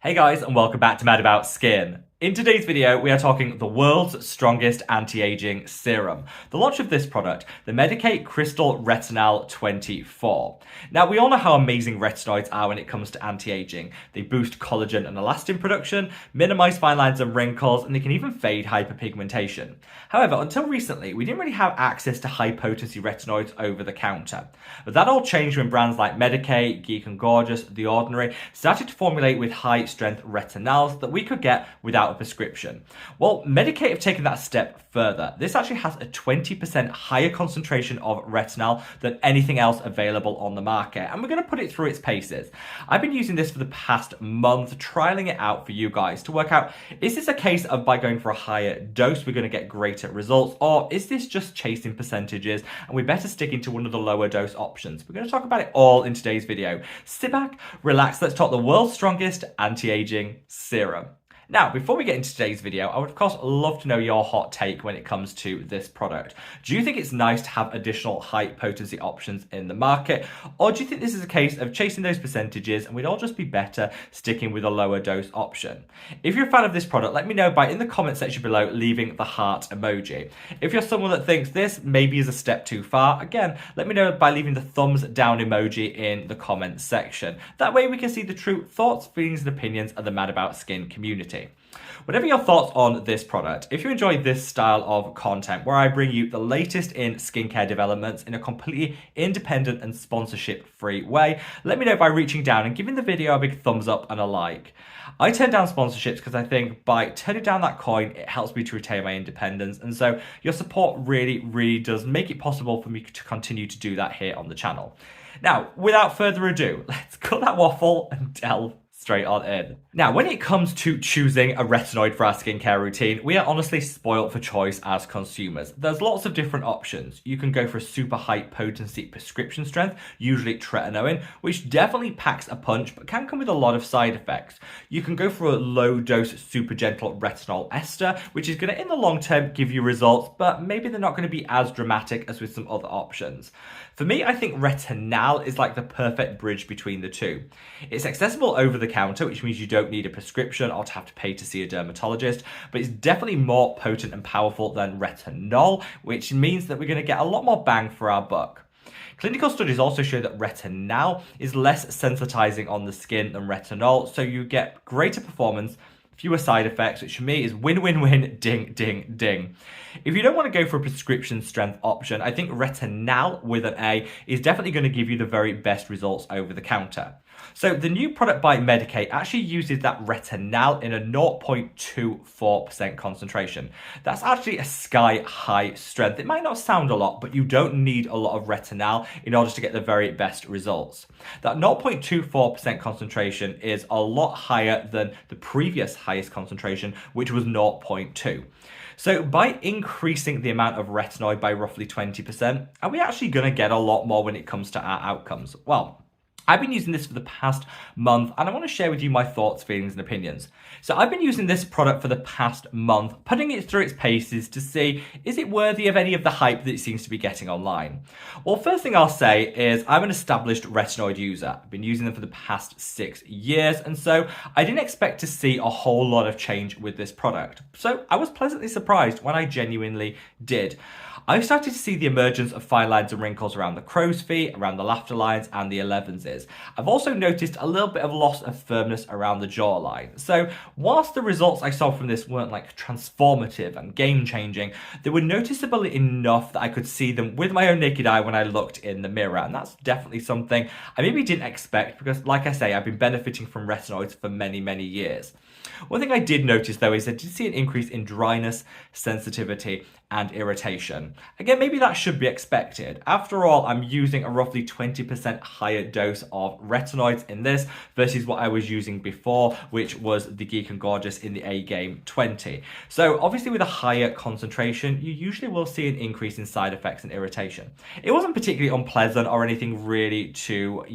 Hey guys, and welcome back to Mad About Skin. In today's video, we are talking the world's strongest anti-aging serum. The launch of this product, the Medik8 Crystal Retinal 24. Now, we all know how amazing retinoids are when it comes to anti-aging. They boost collagen and elastin production, minimize fine lines and wrinkles, and they can even fade hyperpigmentation. However, until recently, we didn't really have access to high-potency retinoids over the counter. But that all changed when brands like Medik8, Geek and Gorgeous, The Ordinary started to formulate with high-strength retinols that we could get without a prescription. Well, Medik8 have taken that step further. This actually has a 20% higher concentration of retinol than anything else available on the market, and we're going to put it through its paces. I've been using this for the past month, trialing it out for you guys to work out, is this a case of by going for a higher dose we're going to get greater results, or is this just chasing percentages and we're better sticking to one of the lower dose options? We're going to talk about it all in today's video. Sit back, relax, let's talk the world's strongest anti-aging serum. Now, before we get into today's video, I would of course love to know your hot take when it comes to this product. Do you think it's nice to have additional high potency options in the market? Or do you think this is a case of chasing those percentages and we'd all just be better sticking with a lower dose option? If you're a fan of this product, let me know by in the comment section below leaving the heart emoji. If you're someone that thinks this maybe is a step too far, again, let me know by leaving the thumbs down emoji in the comment section. That way we can see the true thoughts, feelings and opinions of the Mad About Skin community. Whatever your thoughts on this product, if you enjoy this style of content where I bring you the latest in skincare developments in a completely independent and sponsorship-free way, let me know by reaching down and giving the video a big thumbs up and a like. I turn down sponsorships because I think by turning down that coin, it helps me to retain my independence. And so your support really does make it possible for me to continue to do that here on the channel. Now, without further ado, let's cut that waffle and delve straight on in. Now, when it comes to choosing a retinoid for our skincare routine, we are honestly spoiled for choice as consumers. There's lots of different options. You can go for a super high potency prescription strength, usually tretinoin, which definitely packs a punch but can come with a lot of side effects. You can go for a low dose super gentle retinol ester, which is going to in the long term give you results, but maybe they're not going to be as dramatic as with some other options. For me, I think retinal is like the perfect bridge between the two. It's accessible over the counter, which means you don't need a prescription or to have to pay to see a dermatologist, but it's definitely more potent and powerful than retinol, which means that we're going to get a lot more bang for our buck. Clinical studies also show that retinal is less sensitizing on the skin than retinol, so you get greater performance, fewer side effects, which for me is win-win-win, ding. If you don't want to go for a prescription strength option, I think retinal with an A is definitely going to give you the very best results over the counter. So the new product by Medik8 actually uses that retinal in a 0.24% concentration. That's actually a sky high strength. It might not sound a lot, but you don't need a lot of retinal in order to get the very best results. That 0.24% concentration is a lot higher than the previous highest concentration, which was 0.2. So by increasing the amount of retinoid by roughly 20%, are we actually going to get a lot more when it comes to our outcomes? Well, I've been using this for the past month and I want to share with you my thoughts, feelings and opinions. So I've been using this product for the past month, putting it through its paces to see, is it worthy of any of the hype that it seems to be getting online? Well, first thing I'll say is I'm an established retinoid user. I've been using them for the past 6 years, and so I didn't expect to see a whole lot of change with this product. So I was pleasantly surprised when I genuinely did. I started to see the emergence of fine lines and wrinkles around the crow's feet, around the laughter lines and the 11s. I've also noticed a little bit of loss of firmness around the jawline. So whilst the results I saw from this weren't like transformative and game-changing, they were noticeable enough that I could see them with my own naked eye when I looked in the mirror. And that's definitely something I maybe didn't expect because, like I say, I've been benefiting from retinoids for many years. One thing I did notice though is I did see an increase in dryness, sensitivity and irritation. Again, maybe that should be expected. After all, I'm using a roughly 20% higher dose of retinoids in this versus what I was using before, which was the Geek and Gorgeous in the A-Game 20. So obviously with a higher concentration, you usually will see an increase in side effects and irritation. It wasn't particularly unpleasant or anything really to,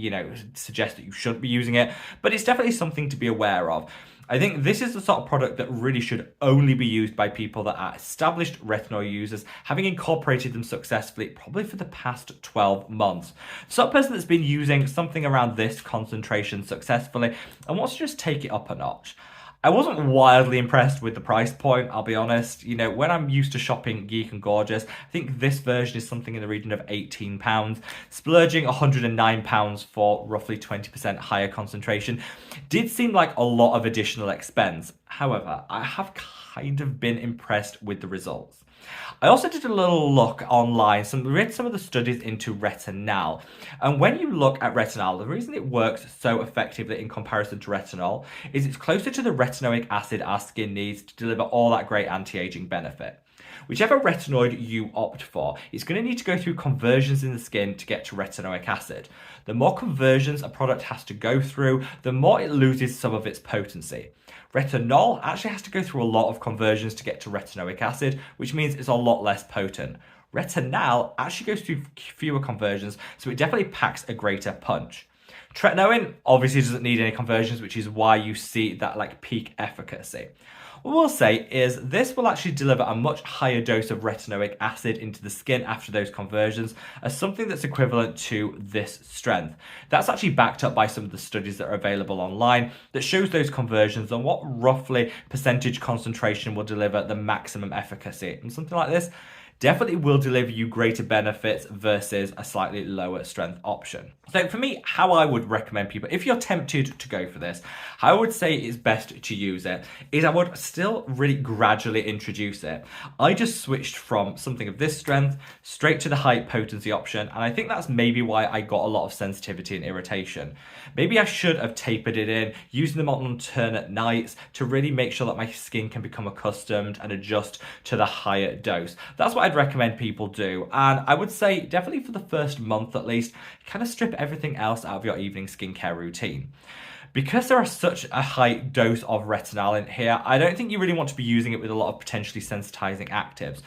suggest that you shouldn't be using it, but it's definitely something to be aware of. I think this is the sort of product that really should only be used by people that are established retinol users, having incorporated them successfully probably for the past 12 months. The sort of person that's been using something around this concentration successfully and wants to just take it up a notch. I wasn't wildly impressed with the price point, I'll be honest. You know, when I'm used to shopping Geek and Gorgeous, I think this version is something in the region of £18. Splurging £109 for roughly 20% higher concentration did seem like a lot of additional expense. However, I have kind of been impressed with the results. I also did a little look online, read some of the studies into retinal. And when you look at retinal, the reason it works so effectively in comparison to retinol is it's closer to the retinoic acid our skin needs to deliver all that great anti-aging benefit. Whichever retinoid you opt for, it's going to need to go through conversions in the skin to get to retinoic acid. The more conversions a product has to go through, the more it loses some of its potency. Retinol actually has to go through a lot of conversions to get to retinoic acid, which means it's a lot less potent. Retinal actually goes through fewer conversions, so it definitely packs a greater punch. Tretinoin obviously doesn't need any conversions, which is why you see that like peak efficacy. What we'll say is this will actually deliver a much higher dose of retinoic acid into the skin after those conversions as something that's equivalent to this strength. That's actually backed up by some of the studies that are available online that shows those conversions and what roughly percentage concentration will deliver the maximum efficacy. And something like this definitely will deliver you greater benefits versus a slightly lower strength option. So for me, how I would recommend people, if you're tempted to go for this, how I would say it's best to use it is I would still really gradually introduce it. I just switched from something of this strength straight to the high potency option, and I think that's maybe why I got a lot of sensitivity and irritation. Maybe I should have tapered it in, using them on alternate nights to really make sure that my skin can become accustomed and adjust to the higher dose. That's what I'd recommend people do, and I would say definitely for the first month at least, kind of strip everything else out of your evening skincare routine. Because there are such a high dose of retinol in here, I don't think you really want to be using it with a lot of potentially sensitizing actives.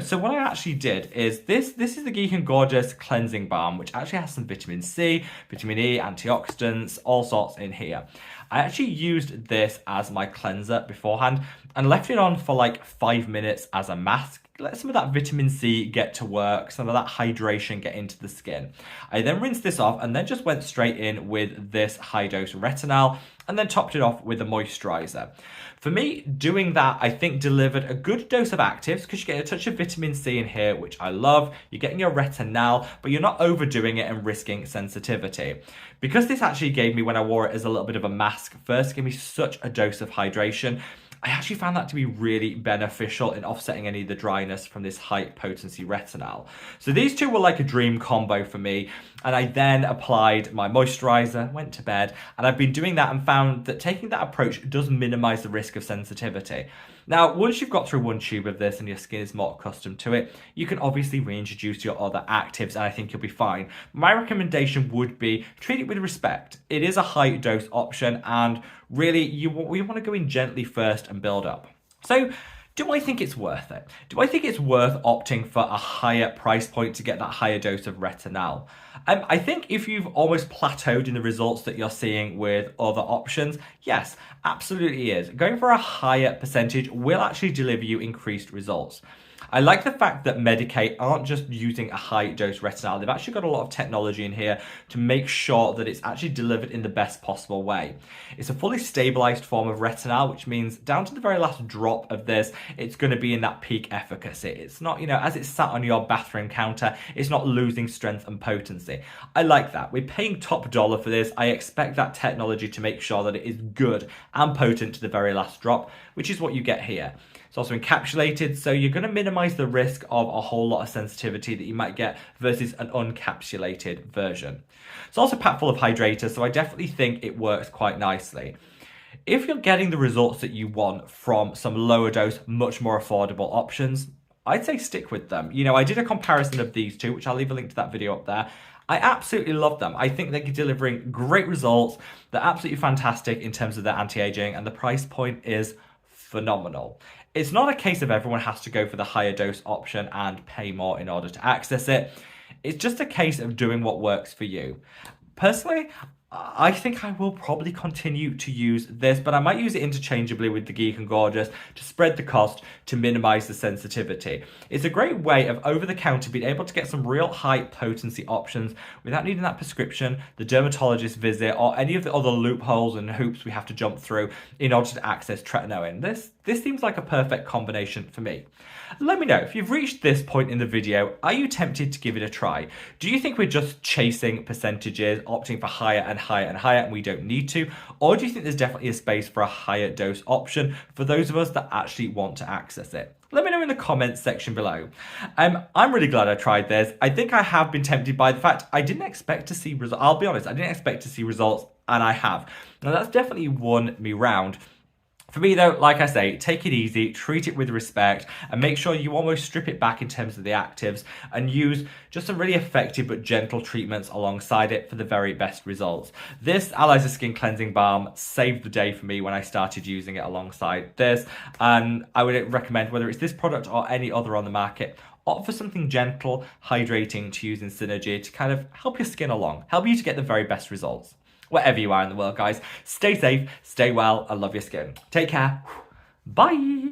So what I actually did is this is the Geek and Gorgeous Cleansing Balm, which actually has some vitamin C, vitamin E, antioxidants, all sorts in here. I actually used this as my cleanser beforehand and left it on for like 5 minutes as a mask. Let some of that vitamin C get to work, some of that hydration get into the skin. I then rinsed this off and then just went straight in with this high dose retinol and then topped it off with a moisturizer. For me, doing that, I think delivered a good dose of actives because you get a touch of vitamin C in here, which I love. You're getting your retinol, but you're not overdoing it and risking sensitivity. Because this actually gave me, when I wore it as a little bit of a mask first, gave me such a dose of hydration. I actually found that to be really beneficial in offsetting any of the dryness from this high potency retinol. So these two were like a dream combo for me. And I then applied my moisturizer, went to bed, and I've been doing that and found that taking that approach does minimize the risk of sensitivity. Now, once you've got through one tube of this and your skin is more accustomed to it, you can obviously reintroduce your other actives and I think you'll be fine. My recommendation would be treat it with respect. It is a high dose option and really we want to go in gently first and build up. So, do I think it's worth it? Do I think it's worth opting for a higher price point to get that higher dose of retinol? I think if you've almost plateaued in the results that you're seeing with other options, yes, absolutely is. Going for a higher percentage will actually deliver you increased results. I like the fact that Medik8 aren't just using a high dose retinol. They've actually got a lot of technology in here to make sure that it's actually delivered in the best possible way. It's a fully stabilized form of retinol, which means down to the very last drop of this, it's going to be in that peak efficacy. It's not, as it's sat on your bathroom counter, it's not losing strength and potency. I like that. We're paying top dollar for this. I expect that technology to make sure that it is good and potent to the very last drop, which is what you get here. It's also encapsulated, so you're going to minimize the risk of a whole lot of sensitivity that you might get versus an uncapsulated version. It's also packed full of hydrators, so I definitely think it works quite nicely. If you're getting the results that you want from some lower dose, much more affordable options, I'd say stick with them. I did a comparison of these two, which I'll leave a link to that video up there. I absolutely love them. I think they're delivering great results. They're absolutely fantastic in terms of their anti-aging, and the price point is phenomenal. It's not a case of everyone has to go for the higher dose option and pay more in order to access it. It's just a case of doing what works for you. Personally, I think I will probably continue to use this, but I might use it interchangeably with the Geek and Gorgeous to spread the cost to minimize the sensitivity. It's a great way of over-the-counter being able to get some real high potency options without needing that prescription, the dermatologist visit, or any of the other loopholes and hoops we have to jump through in order to access tretinoin. This seems like a perfect combination for me. Let me know, if you've reached this point in the video, are you tempted to give it a try? Do you think we're just chasing percentages, opting for higher and higher and higher, and we don't need to? Or do you think there's definitely a space for a higher dose option for those of us that actually want to access it? Let me know in the comments section below. I'm really glad I tried this. I think I have been tempted by the fact I didn't expect to see results. I'll be honest, I didn't expect to see results, and I have. Now that's definitely won me round. For me though, like I say, take it easy, treat it with respect, and make sure you almost strip it back in terms of the actives and use just some really effective but gentle treatments alongside it for the very best results. This Allies Skin Cleansing Balm saved the day for me when I started using it alongside this, and I would recommend, whether it's this product or any other on the market, opt for something gentle, hydrating to use in synergy to kind of help your skin along, help you to get the very best results. Wherever you are in the world, guys, stay safe, stay well, and love your skin. Take care. Bye.